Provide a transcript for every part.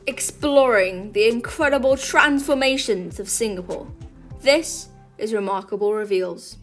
exploring the incredible transformations of Singapore. This is Remarkable Reveals.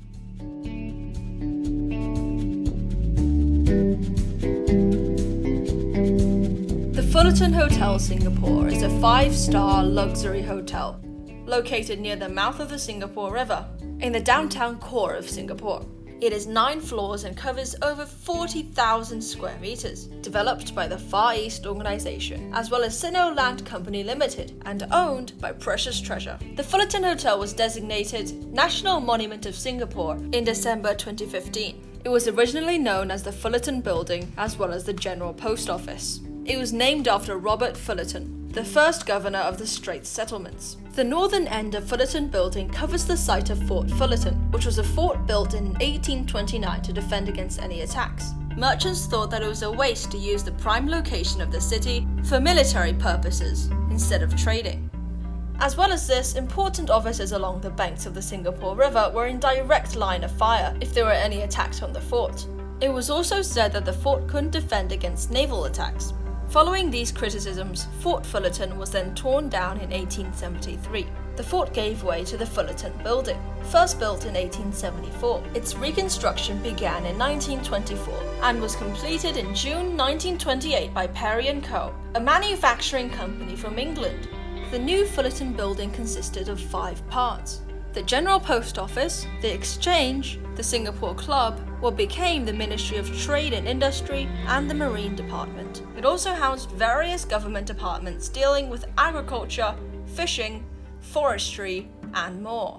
The Fullerton Hotel Singapore is a 5-star luxury hotel located near the mouth of the Singapore River in the downtown core of Singapore. It is 9 floors and covers over 40,000 square meters, developed by the Far East Organization, as well as Sino Land Company Limited, and owned by Precious Treasure. The Fullerton Hotel was designated National Monument of Singapore in December 2015. It was originally known as the Fullerton Building, as well as the General Post Office. It was named after Robert Fullerton, the first governor of the Straits Settlements. The northern end of Fullerton Building covers the site of Fort Fullerton, which was a fort built in 1829 to defend against any attacks. Merchants thought that it was a waste to use the prime location of the city for military purposes instead of trading. As well as this, important offices along the banks of the Singapore River were in direct line of fire if there were any attacks on the fort. It was also said that the fort couldn't defend against naval attacks. Following these criticisms, Fort Fullerton was then torn down in 1873. The fort gave way to the Fullerton Building, first built in 1874. Its reconstruction began in 1924 and was completed in June 1928 by Perry & Co., a manufacturing company from England. The new Fullerton Building consisted of 5 parts: the General Post Office, the Exchange, the Singapore Club, what became the Ministry of Trade and Industry, and the Marine Department. It also housed various government departments dealing with agriculture, fishing, forestry, and more.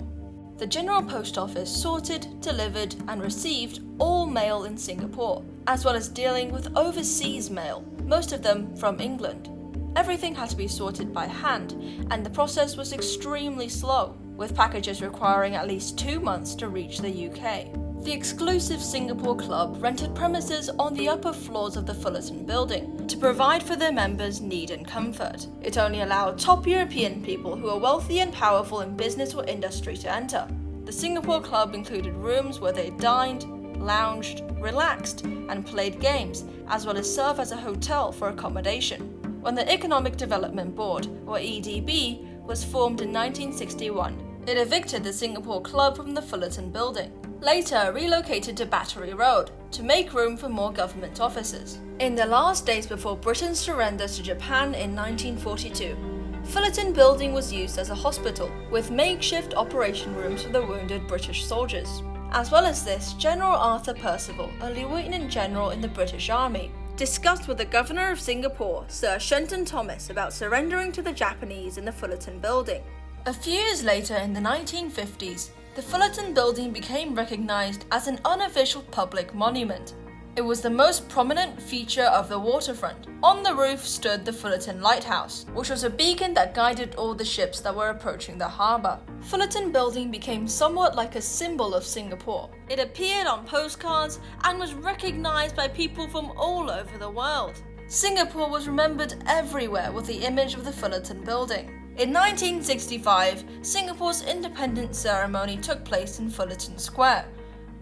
The General Post Office sorted, delivered, and received all mail in Singapore, as well as dealing with overseas mail, most of them from England. Everything had to be sorted by hand, and the process was extremely slow, with packages requiring at least 2 months to reach the UK. The exclusive Singapore Club rented premises on the upper floors of the Fullerton Building to provide for their members' need and comfort. It only allowed top European people who are wealthy and powerful in business or industry to enter. The Singapore Club included rooms where they dined, lounged, relaxed, and played games, as well as serve as a hotel for accommodation. When the Economic Development Board, or EDB, was formed in 1961, it evicted the Singapore Club from the Fullerton Building, later relocated to Battery Road to make room for more government offices. In the last days before Britain's surrender to Japan in 1942, Fullerton Building was used as a hospital, with makeshift operation rooms for the wounded British soldiers. As well as this, General Arthur Percival, a Lieutenant General in the British Army, discussed with the Governor of Singapore, Sir Shenton Thomas, about surrendering to the Japanese in the Fullerton Building. A few years later, in the 1950s, the Fullerton Building became recognized as an unofficial public monument. It was the most prominent feature of the waterfront. On the roof stood the Fullerton Lighthouse, which was a beacon that guided all the ships that were approaching the harbour. Fullerton Building became somewhat like a symbol of Singapore. It appeared on postcards and was recognized by people from all over the world. Singapore was remembered everywhere with the image of the Fullerton Building. In 1965, Singapore's independence ceremony took place in Fullerton Square,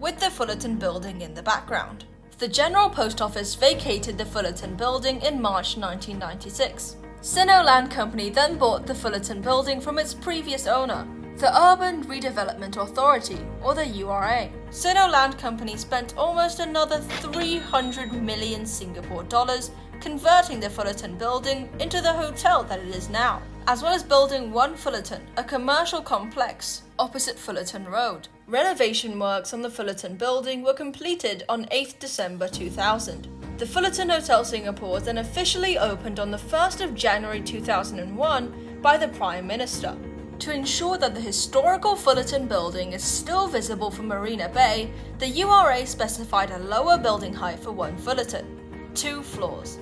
with the Fullerton Building in the background. The General Post Office vacated the Fullerton Building in March 1996. Sino Land Company then bought the Fullerton Building from its previous owner, the Urban Redevelopment Authority, or the URA. Sino Land Company spent almost another 300 million Singapore dollars converting the Fullerton Building into the hotel that it is now, as well as building One Fullerton, a commercial complex opposite Fullerton Road. Renovation works on the Fullerton Building were completed on 8th December 2000. The Fullerton Hotel Singapore was then officially opened on the 1st of January 2001 by the Prime Minister. To ensure that the historical Fullerton Building is still visible from Marina Bay, the URA specified a lower building height for One Fullerton, 2 floors.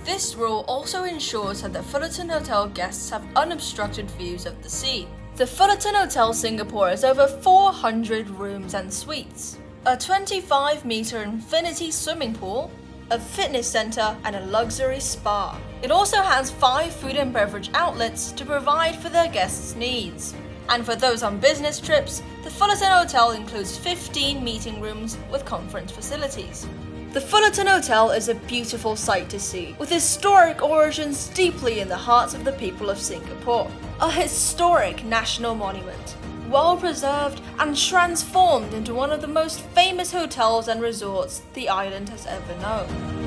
This rule also ensures that the Fullerton Hotel guests have unobstructed views of the sea. The Fullerton Hotel Singapore has over 400 rooms and suites, a 25-meter infinity swimming pool, a fitness center, and a luxury spa. It also has 5 food and beverage outlets to provide for their guests' needs. And for those on business trips, the Fullerton Hotel includes 15 meeting rooms with conference facilities. The Fullerton Hotel is a beautiful sight to see, with historic origins deeply in the hearts of the people of Singapore. A historic national monument, well preserved and transformed into one of the most famous hotels and resorts the island has ever known.